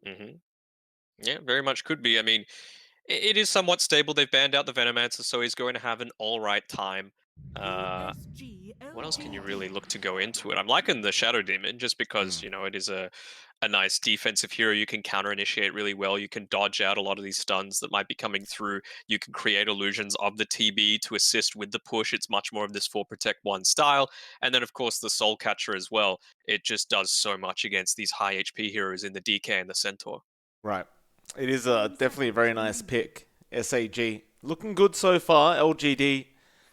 Hmm. Yeah, very much could be. I mean, it is somewhat stable. They've banned out the Venomancer, so he's going to have an all right time. Uh, what else can you really look to go into it? I'm liking the Shadow Demon just because, Mm. it is a nice defensive hero. You can counter initiate really well. You can dodge out a lot of these stuns that might be coming through. You can create illusions of the TB to assist with the push. It's much more of this 4 protect 1 style. And then, of course, the Soul Catcher as well. It just does so much against these high HP heroes in the DK and the Centaur. Right. It is definitely a very nice pick. SAG looking good so far. LGD.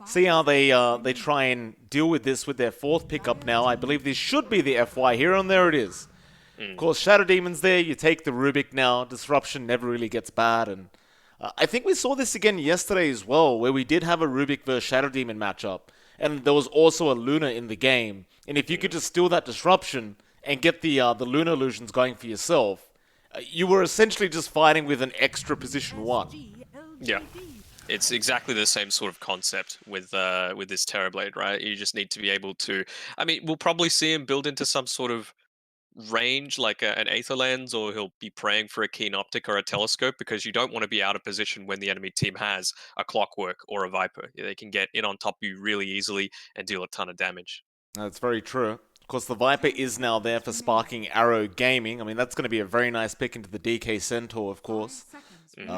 See how they try and deal with this with their fourth pickup now. I believe this should be the FY hero, and there it is. Of Mm. course, Shadow Demon's there. You take the Rubik now. Disruption never really gets bad, and I think we saw this again yesterday as well, where we did have a Rubik versus Shadow Demon matchup, and there was also a Luna in the game. And if you could Mm. just steal that disruption and get the Luna illusions going for yourself, you were essentially just fighting with an extra position one. Yeah. It's exactly the same sort of concept with this Terrorblade, right? You just need to be able to. I mean, we'll probably see him build into some sort of range, like an Aether Lens, or he'll be praying for a Keen Optic or a Telescope, because you don't want to be out of position when the enemy team has a Clockwork or a Viper. They can get in on top of you really easily and deal a ton of damage. That's very true. Of course, the Viper is now there for Sparking Arrow Gaming. I mean, that's going to be a very nice pick into the DK Centaur, of course. Hmm.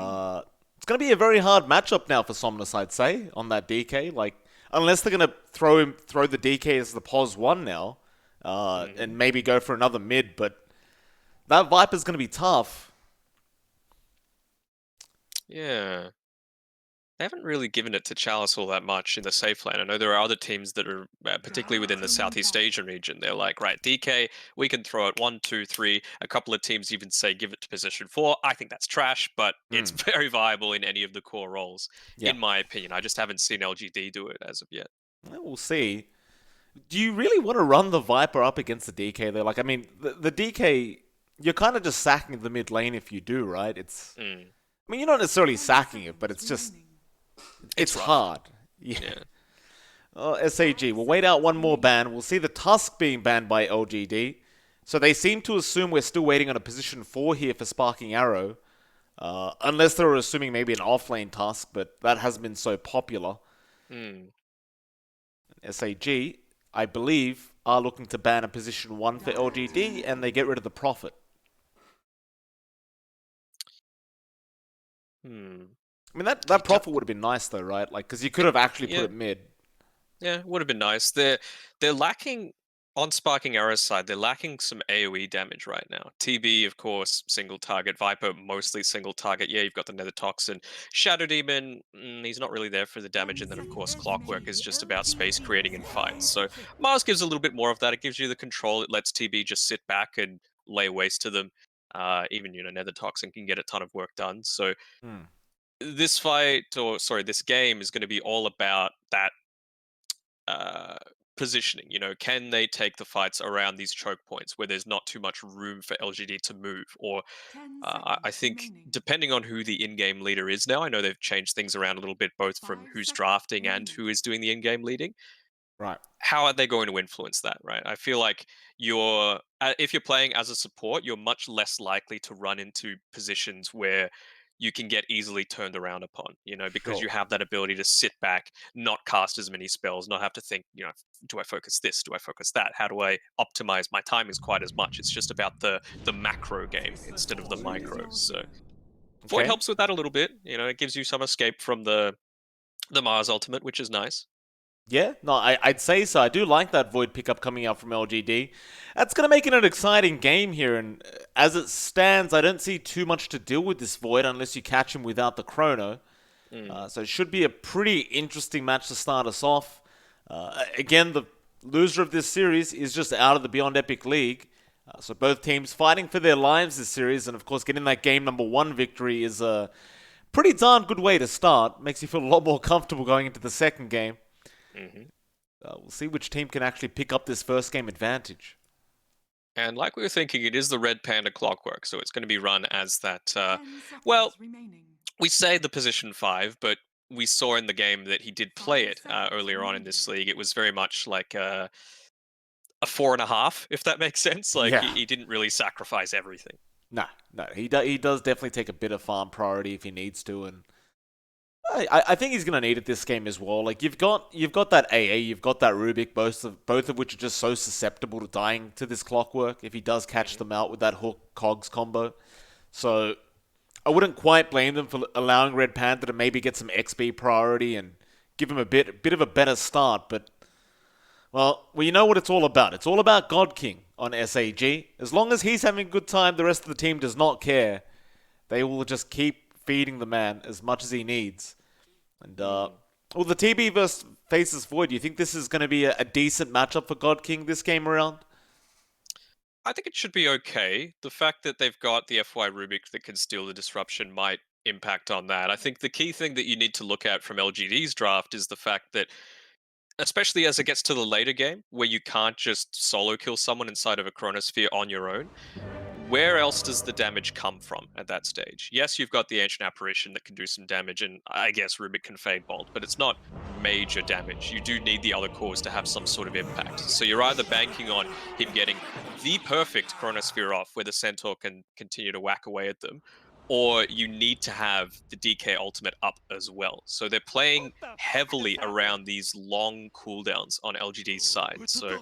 It's going to be a very hard matchup now for Somnus, I'd say, on that DK. Like, unless they're going to throw the DK as the POS one now, Hmm. and maybe go for another mid. But that Viper's going to be tough. Yeah. They haven't really given it to Chalice all that much in the safe lane. I know there are other teams that are, particularly within the Southeast Asian region, they're like, right, DK, we can throw it one, two, three. A couple of teams even say give it to position four. I think that's trash, but it's Hmm. very viable in any of the core roles, Yeah, in my opinion. I just haven't seen LGD do it as of yet. well, we'll see. Do you really want to run the Viper up against the DK though? Like, I mean, the DK, you're kind of just sacking the mid lane if you do, right? Mm, I mean, you're not necessarily sacking it, but it's it's rough. hard. Yeah. Yeah. Oh, SAG. We'll wait out one more ban. We'll see the Tusk being banned by LGD. So they seem to assume we're still waiting on a position 4 here for Sparking Arrow. Unless they were assuming maybe an offlane Tusk, but that hasn't been so popular. Mm. SAG, I believe, are looking to ban a position 1 for LGD, and they get rid of the Prophet. Hmm. I mean, that I don't, Prophet would have been nice, though, right? Like, because you could have actually put yeah. it mid. Yeah, would have been nice. They're lacking on Sparking Arrow's side. They're lacking some AOE damage right now. TB, of course, single target. Viper, mostly single target. Yeah, you've got the Nether Toxin. Shadow Demon, he's not really there for the damage. And then, of course, Clockwork is just about space creating in fights. So Mars gives a little bit more of that. It gives you the control. It lets TB just sit back and lay waste to them. Even Nether Toxin can get a ton of work done. So Hmm. this fight, or sorry, this game is going to be all about that uh, positioning. Can they take the fights around these choke points where there's not too much room for LGD to move? Or I think depending on who the in-game leader is now, I know they've changed things around a little bit, both from who's drafting and who is doing the in-game leading. Right. How are they going to influence that, right? I feel like if you're playing as a support, you're much less likely to run into positions where you can get easily turned around upon, because you Sure. have that ability to sit back, not cast as many spells, not have to think, do I focus this? Do I focus that? How do I optimize my timings quite as much? It's just about the macro game instead of the micro. So Void Okay. helps with that a little bit. It gives you some escape from the Mars Ultimate, which is nice. Yeah, no, I'd say so. I do like that Void pickup coming out from LGD. That's going to make it an exciting game here, and as it stands, I don't see too much to deal with this Void unless you catch him without the Chrono. Mm. So it should be a pretty interesting match to start us off. Again, the loser of this series is just out of the Beyond Epic League. So both teams fighting for their lives this series, and of course, getting that game number 1 victory is a pretty darn good way to start. Makes you feel a lot more comfortable going into the second game. Hmm. We'll see which team can actually pick up this first game advantage. And like we were thinking, it is the Red Panda Clockwork, so it's going to be run as that. Well, we say the position five, but we saw in the game that he did play it earlier on in this league. It was very much like a 4.5, if that makes sense. Like Yeah. he didn't really sacrifice everything. No, no, he does definitely take a bit of farm priority if he needs to, and I think he's gonna need it this game as well. Like you've got that AA, you've got that Rubik, both of which are just so susceptible to dying to this clockwork if he does catch Hmm. them out with that hook cogs combo. So I wouldn't quite blame them for allowing Red Panther to maybe get some XP priority and give him a bit of a better start. But well, you know what it's all about. It's all about God King on SAG. As long as he's having a good time, the rest of the team does not care. They will just keep feeding the man as much as he needs. And Hmm. well, the TB versus Faces Void. Do you think this is going to be a decent matchup for God King this game around? I think it should be okay. The fact that they've got the FY Rubik that can steal the disruption might impact on that. I think the key thing that you need to look at from LGD's draft is the fact that, especially as it gets to the later game, where you can't just solo kill someone inside of a chronosphere on your own, where else does the damage come from at that stage? Yes, you've got the Ancient Apparition that can do some damage, and I guess Rubik can Fade Bolt, but it's not major damage. You do need the other cores to have some sort of impact. So you're either banking on him getting the perfect Chronosphere off where the Centaur can continue to whack away at them, or you need to have the DK ultimate up as well. So they're playing heavily around these long cooldowns on LGD's side. So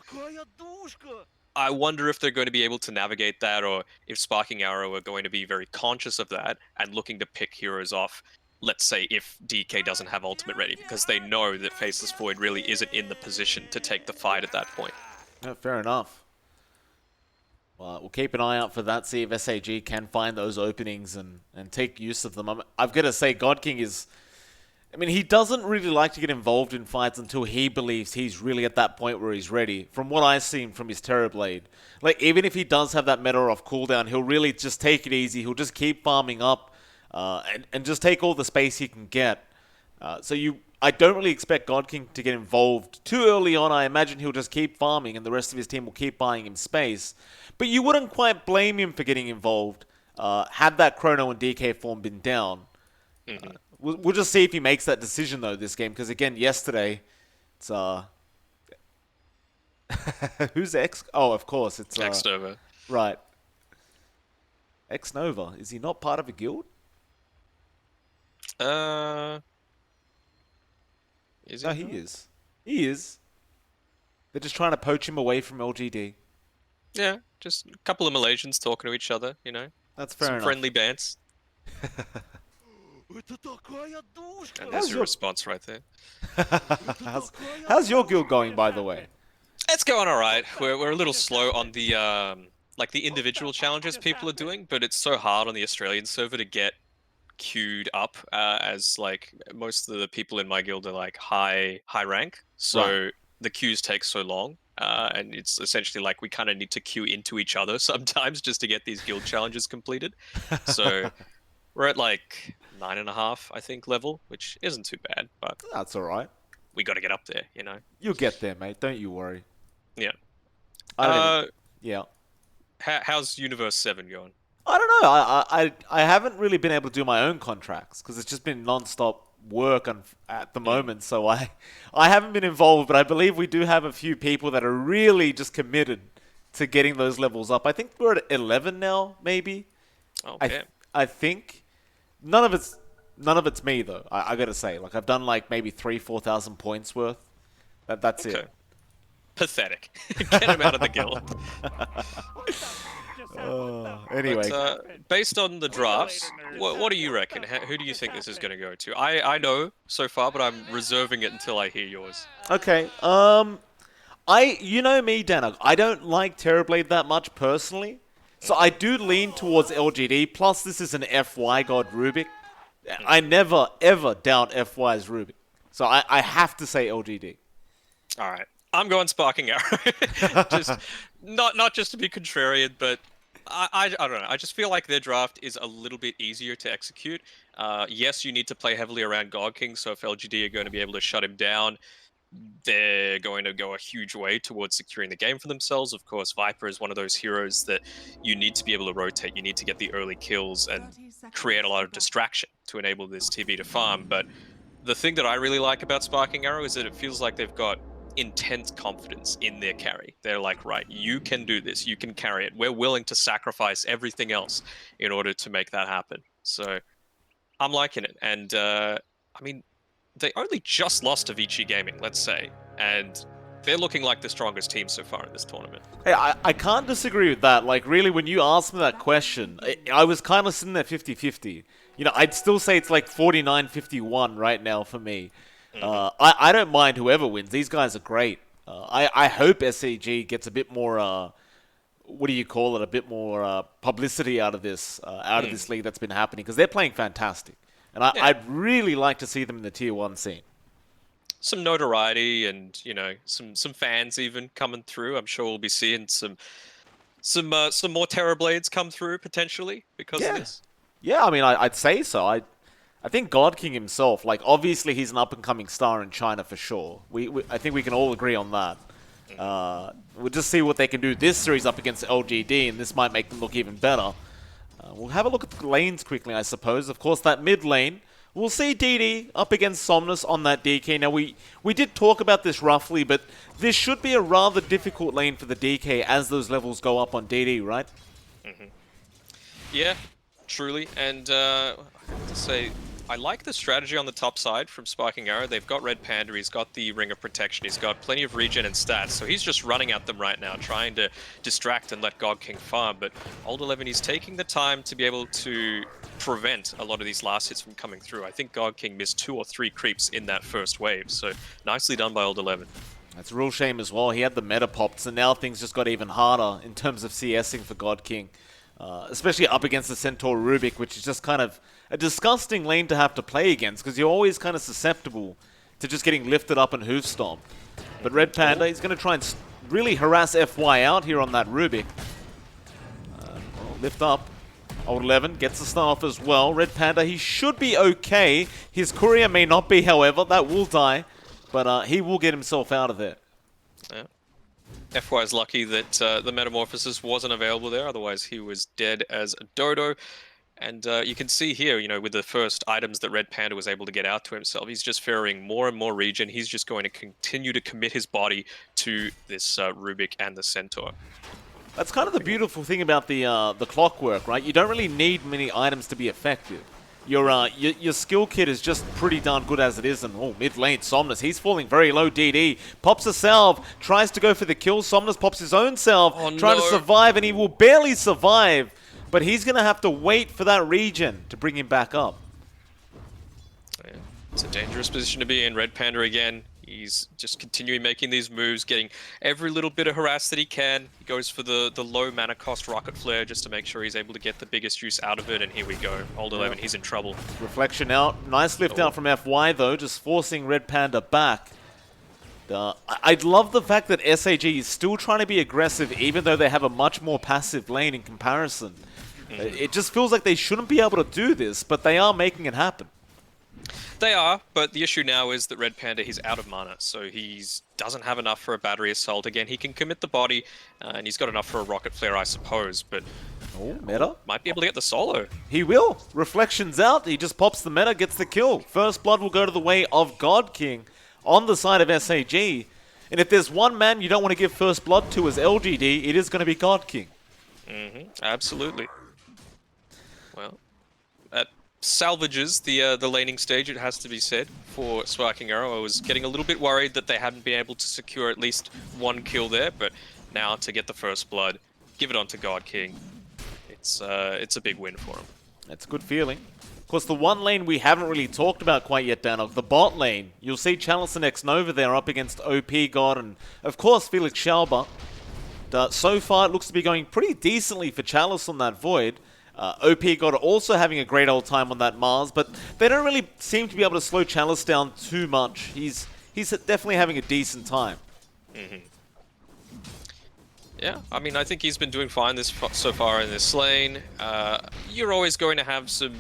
I wonder if they're going to be able to navigate that, or if Sparking Arrow are going to be very conscious of that and looking to pick heroes off, let's say, if DK doesn't have ultimate ready, because they know that Faceless Void really isn't in the position to take the fight at that point. Yeah, fair enough. Well, we'll keep an eye out for that. See if SAG can find those openings and take use of them. I've got to say, God King is. I mean, he doesn't really like to get involved in fights until he believes he's really at that point where he's ready. From what I've seen from his Terrorblade, like even if he does have that meta off cooldown, he'll really just take it easy. He'll just keep farming up, and just take all the space he can get. I don't really expect God King to get involved too early on. I imagine he'll just keep farming, and the rest of his team will keep buying him space. But you wouldn't quite blame him for getting involved. Had that Chrono and DK form been down, Hmm. we'll just see if he makes that decision though this game. Because again, yesterday, it's who's X? Oh, of course, it's Next over. right, X Nova. Is he not part of a guild? Uh, is No, he he not? is. He is. They're just trying to poach him away from LGD. Yeah, just a couple of Malaysians talking to each other, you know, That's fair some enough. friendly bants. And there's How's your your response right there. how's, how's your guild going, by the way? It's going all right. We're a little slow on the like the individual challenges people are doing, but it's so hard on the Australian server to get queued up, as like most of the people in my guild are like high rank, Right. so the queues take so long. And it's essentially like we kind of need to queue into each other sometimes just to get these guild challenges completed. So we're at like 9.5, I think, level, which isn't too bad, but That's all right. we got to get up there, you know. You'll get there, mate. Don't you worry. Yeah. I don't even. Uh, Yeah. how's Universe 7 going? I don't know. I haven't really been able to do my own contracts because it's just been non-stop work at the Mm. moment. So I haven't been involved, but I believe we do have a few people that are really just committed to getting those levels up. I think we're at 11 now, maybe. Oh, I th- damn. I think none of it's me though. I gotta say, like I've done like maybe 3,000-4,000 points worth. That's it. Okay. Pathetic. Get him out of the guild. But Anyway, based on the drafts, what do you reckon? Who do you think this is going to go to? I know so far, but I'm reserving it until I hear yours. okay. You know me, Danog. I don't like Terrorblade that much personally, so I do lean towards LGD. Plus, this is an FY God Rubik. I Hmm. never ever doubt FY's Rubik, so I have to say LGD. All right, I'm going Sparking Arrow. Just not just to be contrarian, but I don't know. I just feel like their draft is a little bit easier to execute. Yes, you need to play heavily around God King, so if LGD are going to be able to shut him down, they're going to go a huge way towards securing the game for themselves. Of course, Viper is one of those heroes that you need to be able to rotate. You need to get the early kills and 30 create a seconds lot to of go. distraction to enable this TB to farm. But the thing that I really like about Sparking Arrow is that it feels like they've got intense confidence in their carry. They're like, right, you can do this. You can carry it. We're willing to sacrifice everything else in order to make that happen. So I'm liking it. And I mean, they only just lost to Vici Gaming, let's say, and they're looking like the strongest team so far in this tournament. Hey, I can't disagree with that. Like, really, when you asked me that question, I was kind of sitting there 50-50. You know, I'd still say it's like 49-51 right now for me. I don't mind whoever wins. These guys are great. I hope SAG gets a bit more, what do you call it, a bit more publicity out of this league that's been happening, because they're playing fantastic. And Yeah. I'd really like to see them in the Tier 1 scene. Some notoriety and some fans even coming through. I'm sure we'll be seeing some more Terrorblades come through potentially because of Yeah. this. Yeah, I mean, I'd say so. I think God King himself, like, obviously he's an up-and-coming star in China for sure. I think we can all agree on that. We'll just see what they can do this series up against LGD, and this might make them look even better. We'll have a look at the lanes quickly, I suppose. Of course, that mid lane, we'll see DD up against Somnus on that DK. Now, we did talk about this roughly, but this should be a rather difficult lane for the DK as those levels go up on DD, right? Yeah, truly. And I have to say, I like the strategy on the top side from Spiking Arrow. They've got Red Panda, he's got the Ring of Protection, he's got plenty of regen and stats, so he's just running at them right now, trying to distract and let God King farm. But Old 11, he's taking the time to be able to prevent a lot of these last hits from coming through. I think God King missed 2 or 3 creeps in that first wave, so nicely done by Old 11. That's a real shame as well. He had the meta popped, and now things just got even harder in terms of CSing for God King. Especially up against the Centaur Rubik, which is just kind of a disgusting lane to have to play against, because you're always kind of susceptible to just getting lifted up and hoof stomped. But Red Panda, he's going to try and really harass FY out here on that Rubik. Lift up. Old 11 gets the start off as well. Red Panda, he should be okay. His courier may not be, however. That will die. But he will get himself out of there. Yeah. FY is lucky that the Metamorphosis wasn't available there, otherwise he was dead as a dodo. And you can see here, with the first items that Red Panda was able to get out to himself, he's just ferrying more and more regen. He's just going to continue to commit his body to this Rubik and the Centaur. That's kind of the beautiful thing about the clockwork, right? You don't really need many items to be effective. Your skill kit is just pretty darn good as it is. And mid lane, Somnus, he's falling very low. DD pops a salve, tries to go for the kill. Somnus pops his own salve, trying to survive, and he will barely survive. But he's going to have to wait for that regen to bring him back up. Yeah. It's a dangerous position to be in. Red Panda again. He's just continuing making these moves, getting every little bit of harass that he can. He goes for the low mana cost Rocket Flare just to make sure he's able to get the biggest use out of it, and here we go. Old 11, he's in trouble. Reflection out. Nice lift out from FY, though, just forcing Red Panda back. I'd love the fact that SAG is still trying to be aggressive, even though they have a much more passive lane in comparison. It just feels like they shouldn't be able to do this, but they are making it happen. They are, but the issue now is that Red Panda, he's out of mana, so he doesn't have enough for a battery assault. Again, he can commit the body, and he's got enough for a rocket flare, I suppose, but meta? Might be able to get the solo. He will. Reflection's out. He just pops the meta, gets the kill. First blood will go to the way of God King on the side of SAG. And if there's one man you don't want to give first blood to as LGD, it is going to be God King. Absolutely. Well, that salvages the laning stage, it has to be said, for Spiking Arrow. I was getting a little bit worried that they hadn't been able to secure at least one kill there, but now to get the first blood, give it on to God King, it's a big win for him. That's a good feeling. Of course, the one lane we haven't really talked about quite yet, Danog, the bot lane. You'll see Chalice and X Nova there up against OP God and, of course, Felix Schauber. So far, it looks to be going pretty decently for Chalice on that Void. OP God are also having a great old time on that Mars, but they don't really seem to be able to slow Chalice down too much. He's definitely having a decent time. Yeah, I mean, I think he's been doing fine so far in this lane. You're always going to have some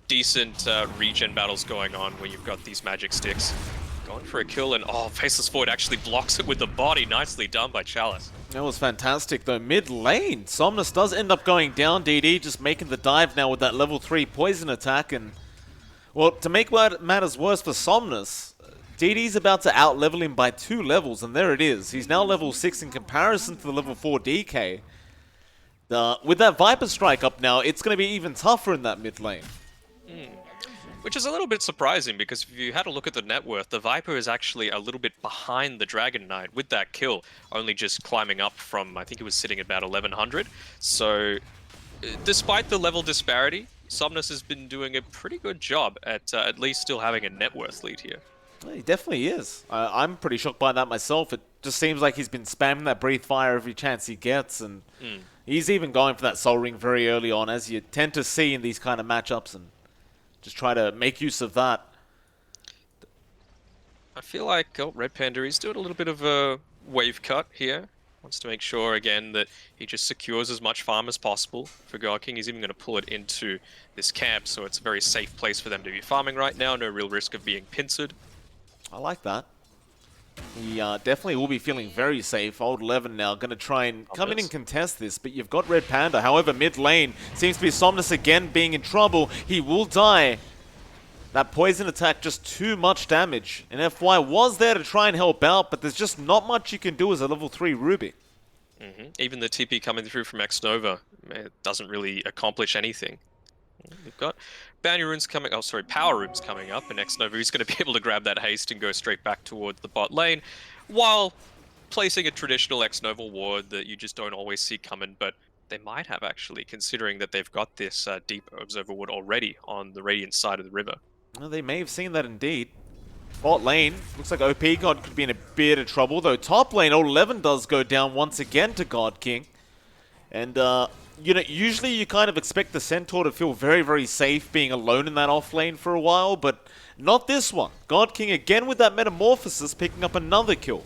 decent regen battles going on when you've got these magic sticks. Going for a kill, and Faceless Void actually blocks it with the body. Nicely done by Chalice. That was fantastic, though. Mid lane, Somnus does end up going down. DD just making the dive now with that level 3 poison attack. And, well, to make matters worse for Somnus, DD's about to out-level him by 2 levels, and there it is. He's now level 6 in comparison to the level 4 DK. With that Viper Strike up now, it's going to be even tougher in that mid lane. Which is a little bit surprising, because if you had a look at the net worth, the Viper is actually a little bit behind the Dragon Knight with that kill, only just climbing up from, I think it was sitting at about 1100. So, despite the level disparity, Somnus has been doing a pretty good job at least still having a net worth lead here. He definitely is. I'm pretty shocked by that myself. It just seems like he's been spamming that Breathe Fire every chance he gets, and he's even going for that Soul Ring very early on, as you tend to see in these kind of matchups, and just try to make use of that. I feel like Red Panda is doing a little bit of a wave cut here. Wants to make sure, again, that he just secures as much farm as possible for God King. He's even going to pull it into this camp, so it's a very safe place for them to be farming right now. No real risk of being pincered. I like that. He definitely will be feeling very safe. Old 11 now going to try and come in and contest this, but you've got Red Panda. However, mid lane seems to be Somnus again being in trouble. He will die. That poison attack, just too much damage. And FY was there to try and help out, but there's just not much you can do as a level 3 Ruby. Even the TP coming through from X-Nova, it doesn't really accomplish anything. We've got Bounty Runes coming, Power Runes coming up, and X-Nova is going to be able to grab that haste and go straight back towards the bot lane, while placing a traditional X-Nova ward that you just don't always see coming, but they might have actually, considering that they've got this deep Observer ward already on the Radiant side of the river. Well, they may have seen that indeed. Bot lane, looks like OP God could be in a bit of trouble, though top lane, Old 11 does go down once again to God King. And, you know, usually you kind of expect the Centaur to feel very, very safe being alone in that off lane for a while, but not this one. God King again with that Metamorphosis, picking up another kill.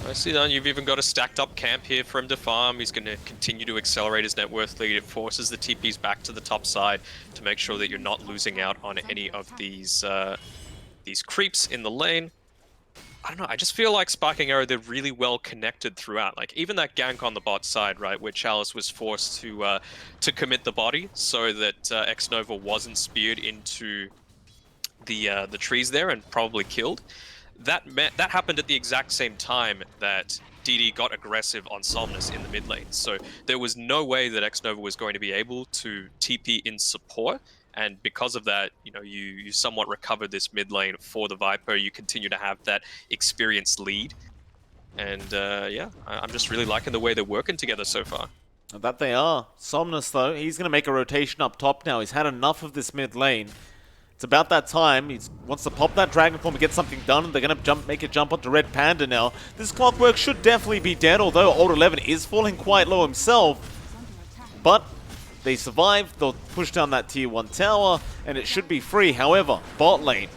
I see that. You've even got a stacked up camp here for him to farm. He's going to continue to accelerate his net worth lead. It forces the TPs back to the top side to make sure that you're not losing out on any of these creeps in the lane. I don't know, I just feel like Sparking Arrow, they're really well connected throughout. Like, even that gank on the bot side, right, where Chalice was forced to commit the body so that X-Nova wasn't speared into the trees there and probably killed. That happened at the exact same time that DD got aggressive on Somnus in the mid lane. So there was no way that X-Nova was going to be able to TP in support. And because of that, you know, you somewhat recovered this mid lane for the Viper. You continue to have that experienced lead. And yeah, I'm just really liking the way they're working together so far. That they are. Somnus, though, he's going to make a rotation up top now. He's had enough of this mid lane. It's about that time. He wants to pop that Dragon Form and get something done, and they're going to make a jump onto Red Panda now. This Clockwork should definitely be dead, although Old 11 is falling quite low himself. But they survive. They'll push down that tier 1 tower, and it should be free. However, bot lane.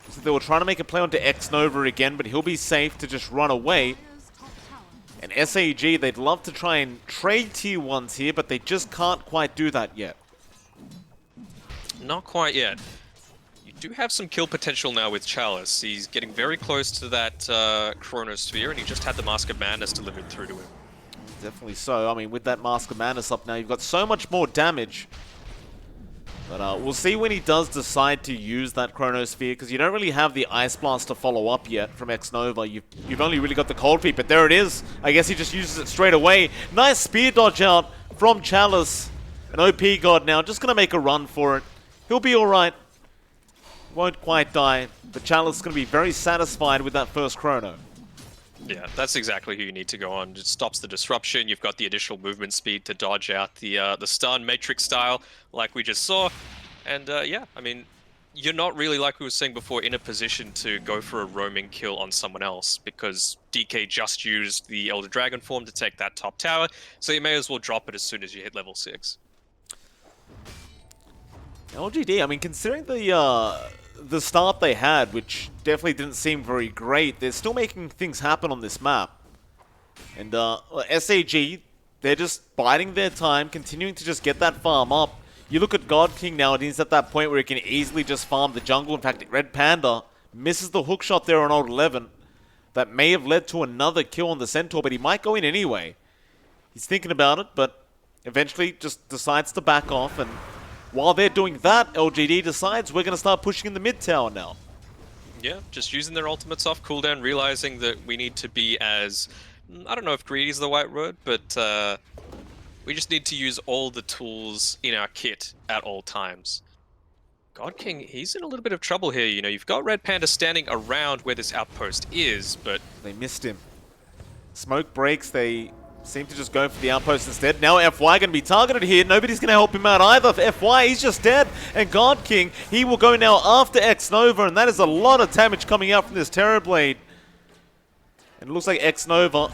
So they were trying to make a play onto X-Nova again, but he'll be safe to just run away. And SAG, they'd love to try and trade tier 1s here, but they just can't quite do that yet. Not quite yet. You do have some kill potential now with Chalice. He's getting very close to that Chronosphere, and he just had the Mask of Madness delivered through to him. Definitely so. I mean, with that Mask of Madness up now, you've got so much more damage. But we'll see when he does decide to use that Chronosphere, because you don't really have the Ice Blast to follow up yet from X-Nova. You've only really got the Cold Feet, but there it is. I guess he just uses it straight away. Nice spear dodge out from Chalice. An OP God now, just going to make a run for it. He'll be alright. Won't quite die. But Chalice is going to be very satisfied with that first Chrono. Yeah, that's exactly who you need to go on. It stops the disruption. You've got the additional movement speed to dodge out the stun Matrix style, like we just saw. And yeah, I mean, you're not really, like we were saying before, in a position to go for a roaming kill on someone else, because DK just used the Elder Dragon form to take that top tower, so you may as well drop it as soon as you hit level 6. LGD, I mean, considering the start they had, which definitely didn't seem very great, they're still making things happen on this map. And SAG, they're just biding their time, continuing to just get that farm up. You look at God King now, and he's at that point where he can easily just farm the jungle. In fact, Red Panda misses the hook shot there on Old 11. That may have led to another kill on the Centaur, but he might go in anyway. He's thinking about it, but eventually just decides to back off, and While they're doing that, LGD decides we're going to start pushing in the mid tower now. Yeah, just using their ultimates off cooldown, realizing that we need to be as, I don't know if greedy is the right word, but we just need to use all the tools in our kit at all times. God King, he's in a little bit of trouble here. You know, you've got Red Panda standing around where this outpost is, but They missed him. Smoke breaks, they seem to just go for the outpost instead. Now FY going to be targeted here. Nobody's going to help him out either. FY, he's just dead. And God King, he will go now after X Nova, and that is a lot of damage coming out from this Terrorblade. And it looks like X Nova,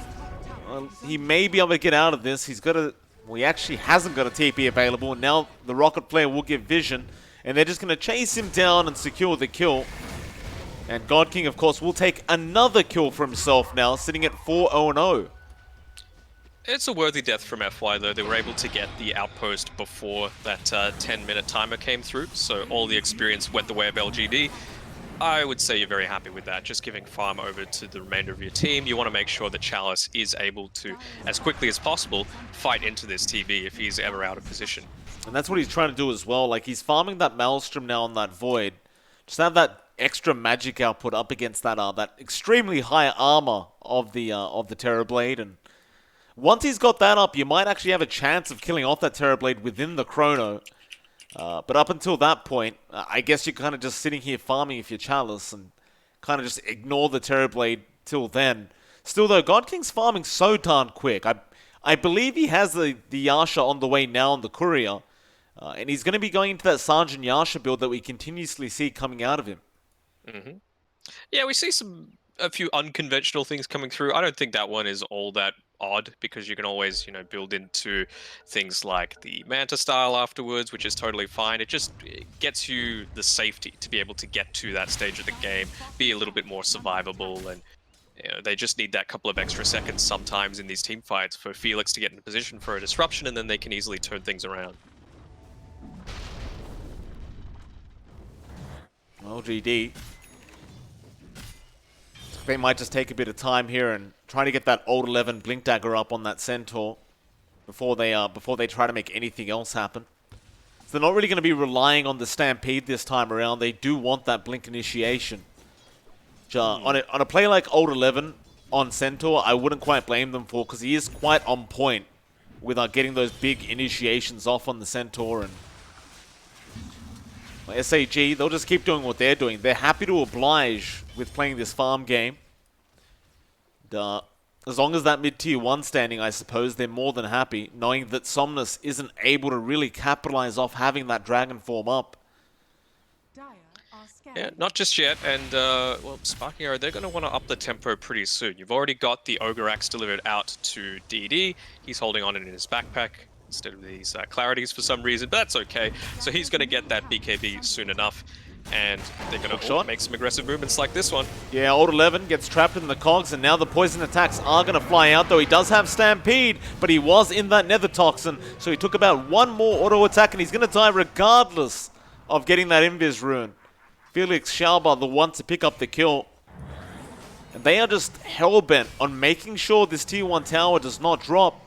he may be able to get out of this. He's got a, well, he actually hasn't got a TP available, and now the Rocket Flare will give vision. And they're just going to chase him down and secure the kill. And God King, of course, will take another kill for himself now, sitting at 4-0-0. it's a worthy death from FY, though. They were able to get the outpost before that 10-minute timer came through, so all the experience went the way of LGD. I would say you're very happy with that, just giving farm over to the remainder of your team. You want to make sure that Chalice is able to, as quickly as possible, fight into this TV if he's ever out of position. And that's what he's trying to do as well. Like, he's farming that Maelstrom now on that Void. Just have that extra magic output up against that extremely high armor of the Terrorblade. And once he's got that up, you might actually have a chance of killing off that Terrorblade within the Chrono. But up until that point, I guess you're kind of just sitting here farming if you're Chalice and kind of just ignore the Terrorblade till then. Still though, God King's farming so darn quick. I believe he has the Yasha on the way now on the Courier. And he's going to be going into that Sergeant Yasha build that we continuously see coming out of him. Mm-hmm. Yeah, we see a few unconventional things coming through. I don't think that one is all that odd because you can always, you know, build into things like the Manta style afterwards, which is totally fine. It gets you the safety to be able to get to that stage of the game, be a little bit more survivable, and you know, they just need that couple of extra seconds sometimes in these team fights for Felix to get in a position for a disruption, and then they can easily turn things around. LGD. They might just take a bit of time here and try to get that old 11 Blink Dagger up on that Centaur before they try to make anything else happen. So they're not really going to be relying on the Stampede this time around. They do want that Blink initiation. On a play like old 11 on Centaur, I wouldn't quite blame them for, because he is quite on point with getting those big initiations off on the Centaur. And SAG, they'll just keep doing what they're doing. They're happy to oblige with playing this farm game. As long as that mid-tier 1 standing, I suppose, they're more than happy, knowing that Somnus isn't able to really capitalize off having that dragon form up. Yeah, not just yet, and well, Sparking Arrow, they're going to want to up the tempo pretty soon. You've already got the Ogre Axe delivered out to DD. He's holding on in his backpack instead of these clarities for some reason, but that's okay. So he's going to get that BKB soon enough, and they're going to make some aggressive movements like this one. Yeah, old 11 gets trapped in the cogs, and now the poison attacks are going to fly out, though he does have Stampede, but he was in that Nether Toxin, so he took about one more auto attack, and he's going to die regardless of getting that Invis rune. Felix Schauber, the one to pick up the kill. And they are just hell-bent on making sure this tier 1 tower does not drop.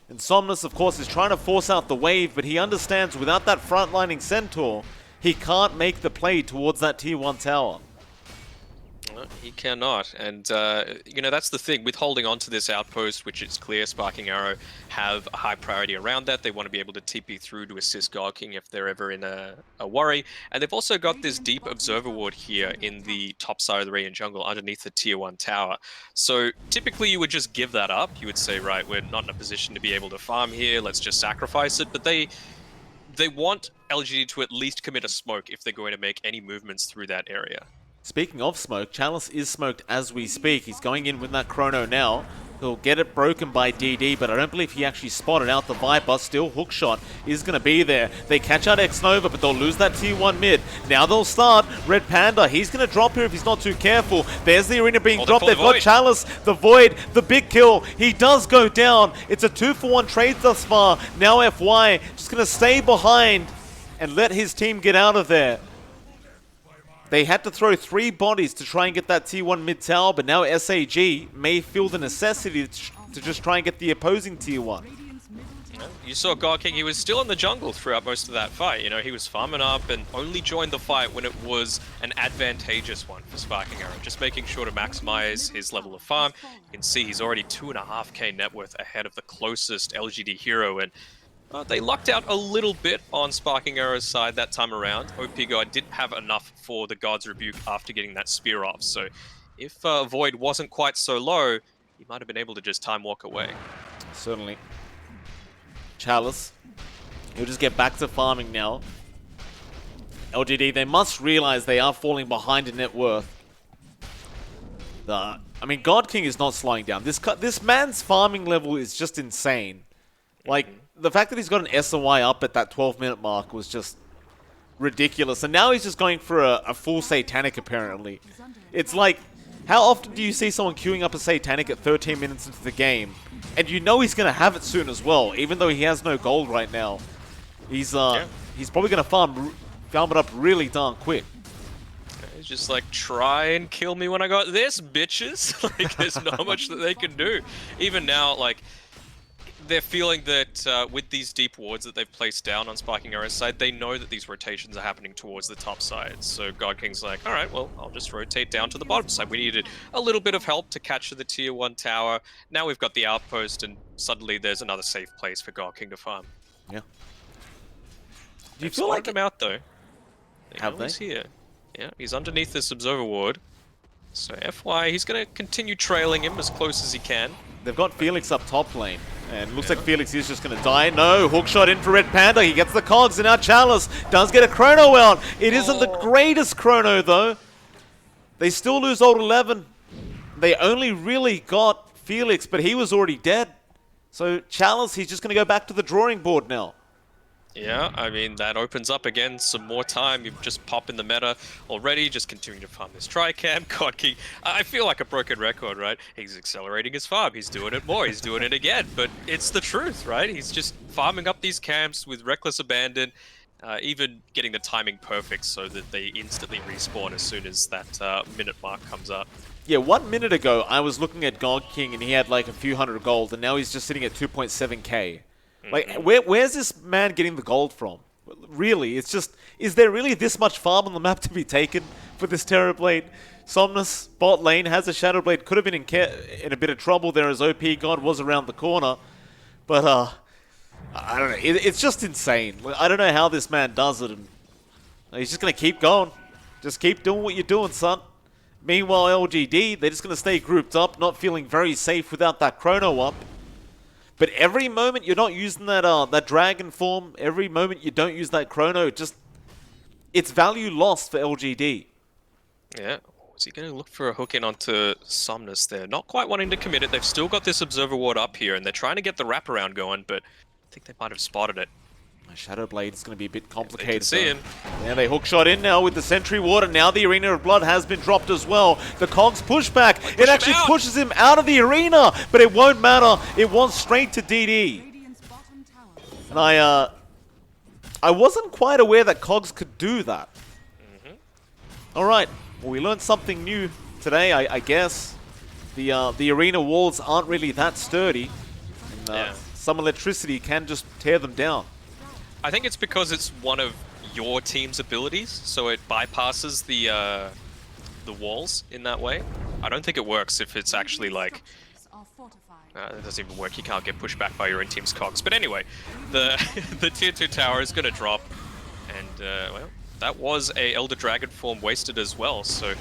And Somnus, of course, is trying to force out the wave, but he understands without that frontlining Centaur, he can't make the play towards that tier 1 tower. He cannot, and you know, that's the thing with holding on to this outpost, which is clear Sparking Arrow have a high priority around that. They want to be able to TP through to assist God King if they're ever in a worry, and they've also got this deep observer ward here in the top side of the Radiant jungle underneath the tier 1 tower. So typically you would just give that up. You would say, right, we're not in a position to be able to farm here, let's just sacrifice it, but they want LGD to at least commit a smoke if they're going to make any movements through that area. Speaking of smoke, Chalice is smoked as we speak. He's going in with that Chrono now. He'll get it broken by DD, but I don't believe he actually spotted out the Viper. Still, Hookshot is going to be there. They catch out X-Nova, but they'll lose that tier 1 mid. Now they'll start. Red Panda, he's going to drop here if he's not too careful. There's the arena being dropped. They've got Chalice, the Void, the big kill. He does go down. It's a 2-for-1 trade thus far. Now FY just going to stay behind and let his team get out of there. They had to throw 3 bodies to try and get that tier 1 mid tower, but now SAG may feel the necessity to just try and get the opposing tier 1. You saw God King, he was still in the jungle throughout most of that fight. You know, he was farming up and only joined the fight when it was an advantageous one for Sparking Arrow, just making sure to maximize his level of farm. You can see he's already 2.5k net worth ahead of the closest LGD hero, and they lucked out a little bit on Sparking Arrow's side that time around. OP God didn't have enough for the God's Rebuke after getting that spear off, so if Void wasn't quite so low, he might have been able to just time walk away. Certainly. Chalice. He'll just get back to farming now. LGD, they must realize they are falling behind in net worth. I mean, God King is not slowing down. This man's farming level is just insane. Like, the fact that he's got an SOI up at that 12-minute mark was just ridiculous. And now he's just going for a full Satanic, apparently. It's like, how often do you see someone queuing up a Satanic at 13 minutes into the game? And you know he's going to have it soon as well, even though he has no gold right now. He's probably going to farm it up really darn quick. He's just like, try and kill me when I got this, bitches. Like, there's not much that they can do. Even now, like, they're feeling that with these deep wards that they've placed down on Sparking Arrow's side, they know that these rotations are happening towards the top side. So God King's like, alright, well, I'll just rotate down to the bottom side. We needed a little bit of help to capture the tier 1 tower. Now we've got the outpost, and suddenly there's another safe place for God King to farm. Yeah. Do you feel like him out, though? Have they? He's here. Yeah, he's underneath this observer ward. So FY, he's going to continue trailing him as close as he can. They've got Felix up top lane. And looks like Felix is just going to die. No, hookshot in for Red Panda. He gets the cogs, and now Chalice does get a chrono out. It isn't the greatest chrono, though. They still lose Old 11. They only really got Felix, but he was already dead. So Chalice, he's just going to go back to the drawing board now. Yeah, I mean, that opens up again some more time. You just pop in the meta already, just continuing to farm this Tricam. God King, I feel like a broken record, right? He's accelerating his farm. He's doing it more. He's doing it again. But it's the truth, right? He's just farming up these camps with reckless abandon, even getting the timing perfect so that they instantly respawn as soon as that minute mark comes up. Yeah, 1 minute ago, I was looking at God King, and he had like a few hundred gold, and now he's just sitting at 2.7k. Like, where's this man getting the gold from? Really, it's just, is there really this much farm on the map to be taken for this Terrorblade? Somnus, bot lane, has a Shadowblade, could have been in a bit of trouble there as OP God was around the corner. But, I don't know, it's just insane. I don't know how this man does it, and he's just going to keep going. Just keep doing what you're doing, son. Meanwhile, LGD, they're just going to stay grouped up, not feeling very safe without that chrono up. But every moment you're not using that dragon form, every moment you don't use that chrono, it's value lost for LGD. Yeah, is he going to look for a hook in onto Somnus there? Not quite wanting to commit it. They've still got this observer ward up here, and they're trying to get the wraparound going, but I think they might have spotted it. Shadowblade is going to be a bit complicated. They can see him. Yeah, they hookshot in now with the Sentry Ward, and now the Arena of Blood has been dropped as well. The Cogs pushback. It actually pushes him out of the arena, but it won't matter. It wants straight to DD. And I wasn't quite aware that Cogs could do that. Alright, well, we learned something new today, I guess. The arena walls aren't really that sturdy. And, some electricity can just tear them down. I think it's because it's one of your team's abilities, so it bypasses the walls in that way. I don't think it works if it's actually like... it doesn't even work, you can't get pushed back by your own team's cogs. But anyway, the tier 2 tower is going to drop, and well, that was a Elder Dragon form wasted as well, so...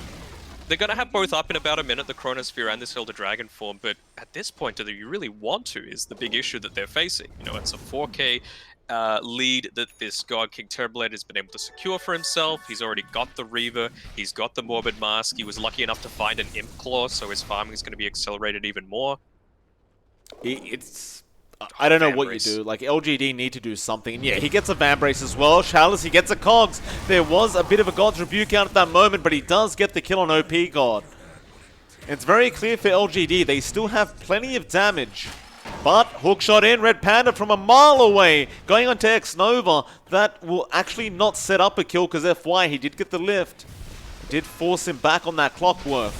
They're going to have both up in about a minute, the Chronosphere and this Elder Dragon form, but at this point, do you really want to, is the big issue that they're facing. You know, it's a 4k lead that this God King Terrorblade has been able to secure for himself. He's already got the Reaver, he's got the Morbid Mask, he was lucky enough to find an Imp Claw, so his farming is going to be accelerated even more. I don't know what you do. Like, LGD need to do something. And yeah, he gets a Vambrace as well. Chalice, he gets a Cogs. There was a bit of a God's Rebuke out at that moment, but he does get the kill on OP God. It's very clear for LGD. They still have plenty of damage. But hookshot in, Red Panda from a mile away. Going on to X-Nova. That will actually not set up a kill because FY, he did get the lift. It did force him back on that clockwork.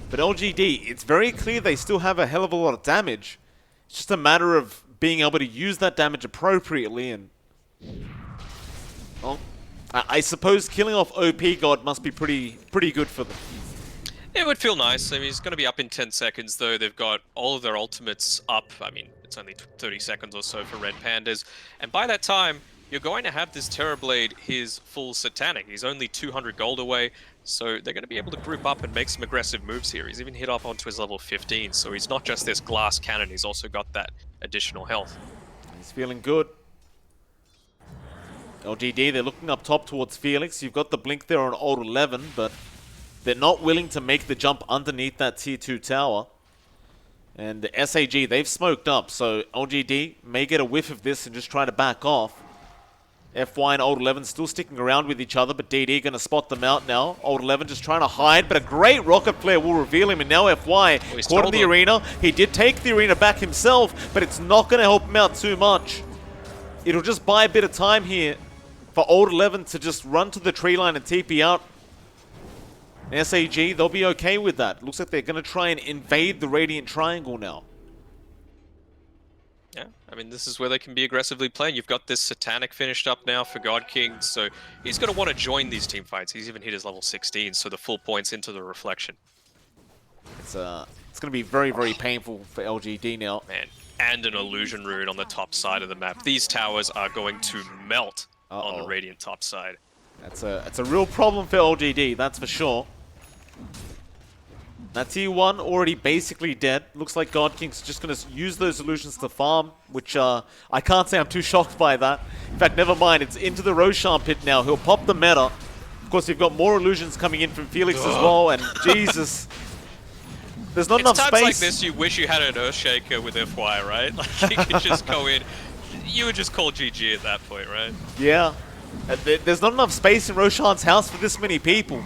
But LGD, it's very clear they still have a hell of a lot of damage. It's just a matter of being able to use that damage appropriately. And well, I suppose killing off OP God must be pretty good for them. It would feel nice. I mean, he's going to be up in 10 seconds, though. They've got all of their ultimates up. I mean, it's only 30 seconds or so for Red Pandas. And by that time, you're going to have this Terrorblade his full Satanic. He's only 200 gold away, so they're going to be able to group up and make some aggressive moves here. He's even hit up onto his level 15, so he's not just this glass cannon, he's also got that additional health. He's feeling good. LGD, they're looking up top towards Felix. You've got the blink there on Old 11, but they're not willing to make the jump underneath that tier 2 tower. And the SAG, they've smoked up, so LGD may get a whiff of this and just try to back off. FY and Old 11 still sticking around with each other, but DD going to spot them out now. Old 11 just trying to hide, but a great rocket flare will reveal him, and now FY caught in the arena. He did take the arena back himself, but it's not going to help him out too much. It'll just buy a bit of time here for Old 11 to just run to the tree line and TP out. SAG, they'll be okay with that. Looks like they're going to try and invade the Radiant Triangle now. Yeah, I mean, this is where they can be aggressively playing. You've got this Satanic finished up now for God King, so he's going to want to join these team fights. He's even hit his level 16, so the full points into the reflection. It's going to be very, very painful for LGD now. Man, and an illusion rune on the top side of the map. These towers are going to melt on the Radiant top side. That's a real problem for LGD, that's for sure. That tier 1 already basically dead. Looks like God King's just going to use those illusions to farm, which I can't say I'm too shocked by that. In fact, never mind. It's into the Roshan pit now. He'll pop the meta. Of course, you've got more illusions coming in from Felix as well, and Jesus. There's not enough space. It's times like this you wish you had an Earthshaker with FY, right? Like, you could just go in. You would just call GG at that point, right? Yeah. There's not enough space in Roshan's house for this many people.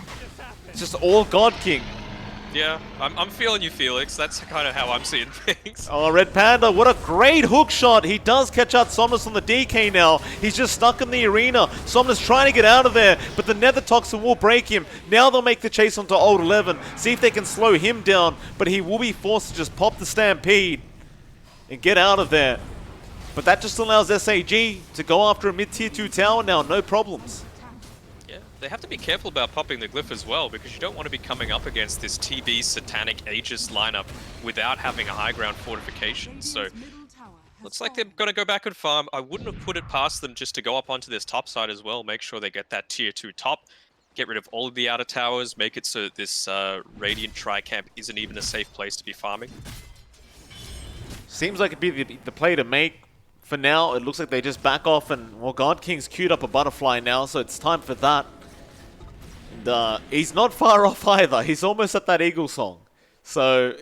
It's just all God King. Yeah, I'm feeling you, Felix. That's kind of how I'm seeing things. Oh, Red Panda, what a great hook shot. He does catch out Somnus on the DK now. He's just stuck in the arena. Somnus trying to get out of there, but the Nether Toxin will break him. Now they'll make the chase onto Old 11, see if they can slow him down, but he will be forced to just pop the Stampede and get out of there. But that just allows SAG to go after a mid-tier 2 tower now, no problems. They have to be careful about popping the glyph as well, because you don't want to be coming up against this TB Satanic Aegis lineup without having a high ground fortification. So looks like they're going to go back and farm. I wouldn't have put it past them just to go up onto this top side as well, make sure they get that tier 2 top, get rid of all of the outer towers, make it so that this Radiant Tri-Camp isn't even a safe place to be farming. Seems like it'd be the play to make. For now, it looks like they just back off, and, well, God King's queued up a butterfly now, so it's time for that. And, he's not far off either. He's almost at that Eagle song. So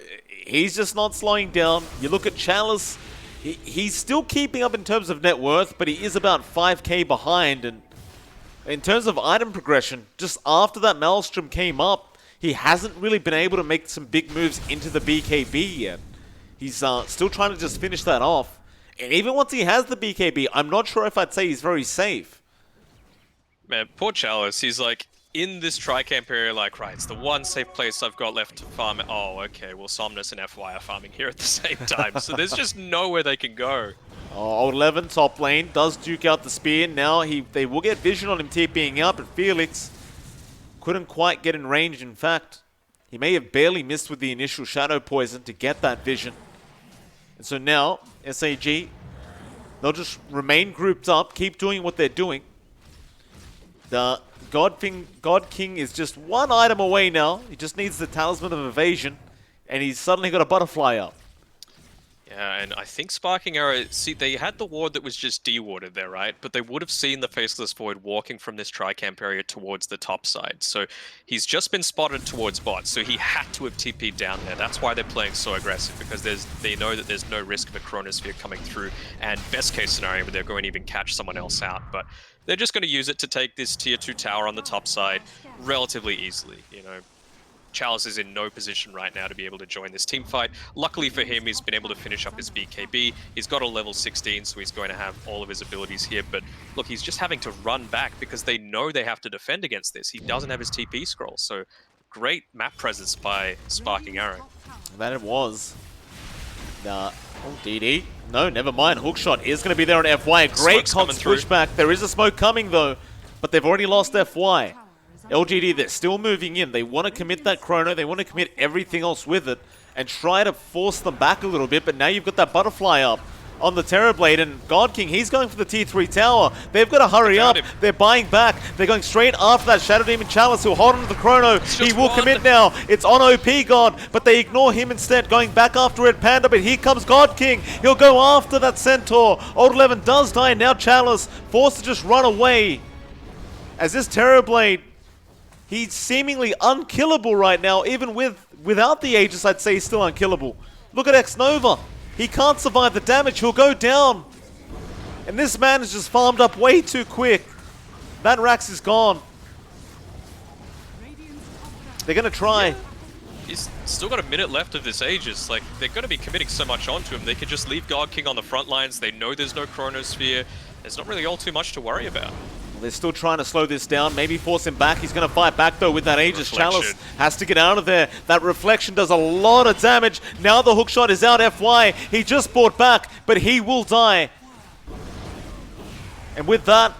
he's just not slowing down. You look at Chalice, he's still keeping up in terms of net worth, but he is about 5k behind. And in terms of item progression, just after that Maelstrom came up, he hasn't really been able to make some big moves into the BKB yet. He's still trying to just finish that off. And even once he has the BKB, I'm not sure if I'd say he's very safe. Man, poor Chalice, he's like, in this Tri-Camp area, like, right, it's the one safe place I've got left to farm. Oh, okay, well, Somnus and FY are farming here at the same time, so there's just nowhere they can go. Oh, Old 11 top lane does duke out the spear. Now they will get vision on him TPing out, but Felix couldn't quite get in range. In fact, he may have barely missed with the initial Shadow Poison to get that vision. And so now, SAG, they'll just remain grouped up, keep doing what they're doing. The God King is just one item away now. He just needs the Talisman of Evasion, and he's suddenly got a butterfly up. Yeah, and I think Sparking Arrow, see, they had the ward that was just dewarded there, right? But they would have seen the Faceless Void walking from this Tri-Camp area towards the top side. So he's just been spotted towards bot, so he had to have TP'd down there. That's why they're playing so aggressive, because they know that there's no risk of a Chronosphere coming through, and best case scenario, they're going to even catch someone else out. But they're just going to use it to take this tier 2 tower on the top side relatively easily, you know. Chalice is in no position right now to be able to join this team fight. Luckily for him, he's been able to finish up his BKB. He's got a level 16, so he's going to have all of his abilities here. But look, he's just having to run back because they know they have to defend against this. He doesn't have his TP scroll, so great map presence by Sparking Arrow. That it was. Oh, DD. No, never mind. Hookshot is going to be there on FY. Great Smoke's coming Cox through. pushback. There is a smoke coming, though. But they've already lost FY. LGD, they're still moving in. They want to commit that chrono. They want to commit everything else with it and try to force them back a little bit. But now you've got that butterfly up on the Terrorblade, and God King, he's going for the T3 tower. They've got to hurry up. They're buying back. They're going straight after that Shadow Demon Chalice. He'll hold on to the chrono. He will commit now. It's on OP God, but they ignore him instead, going back after Red Panda. But here comes God King. He'll go after that Centaur. Old 11 does die. Now Chalice forced to just run away. As this Terrorblade, he's seemingly unkillable right now. Even without the Aegis, I'd say he's still unkillable. Look at X-Nova. He can't survive the damage. He'll go down. And this man is just farmed up way too quick. That Rax is gone. They're going to try. Yeah. He's still got a minute left of this Aegis. Like, they're going to be committing so much onto him. They can just leave God King on the front lines. They know there's no Chronosphere. There's not really all too much to worry about. They're still trying to slow this down, maybe force him back. He's going to fight back, though, with that Aegis. Chalice has to get out of there. That reflection does a lot of damage. Now the hookshot is out, FY. He just bought back, but he will die. And with that,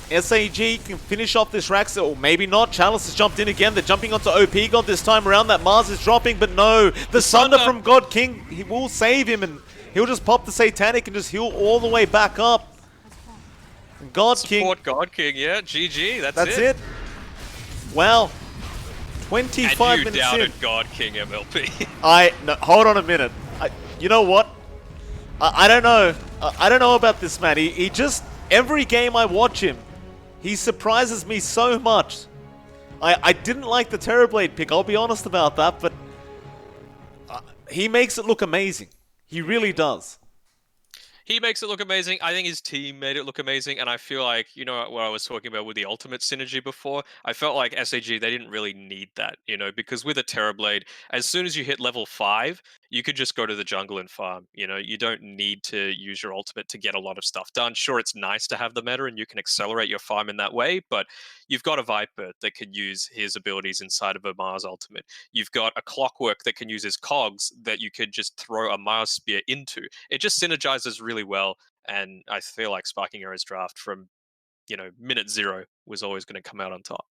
SAG can finish off this Rax, or maybe not. Chalice has jumped in again. They're jumping onto OP God this time around. That Mars is dropping, but no. The Sunder from God King, he will save him, and he'll just pop the Satanic and just heal all the way back up. God King. Support God King, yeah. GG, that's it. Wow. 25 and minutes you doubted in. God King MLP. No, hold on a minute. You know what? I don't know. I don't know about this man. He just, every game I watch him, he surprises me so much. I didn't like the Terrorblade pick, I'll be honest about that, but he makes it look amazing. He really does. He makes it look amazing. I think his team made it look amazing, and I feel like, you know what I was talking about with the ultimate synergy before? I felt like SAG, they didn't really need that, you know, because with a Terrorblade, as soon as you hit level 5, you could just go to the jungle and farm, you know? You don't need to use your ultimate to get a lot of stuff done. Sure, it's nice to have the meta, and you can accelerate your farm in that way, but you've got a Viper that can use his abilities inside of a Mars ultimate. You've got a Clockwork that can use his cogs that you could just throw a Mars Spear into. It just synergizes really well, and I feel like Sparking Arrow's draft from, you know, minute 0 was always going to come out on top.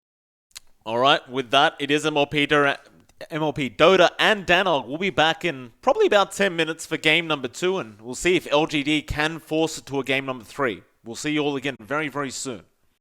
All right, with that, it is MLP Dota and Danog. We'll be back in probably about 10 minutes for game number 2, and we'll see if LGD can force it to a game number 3. We'll see you all again very, very soon.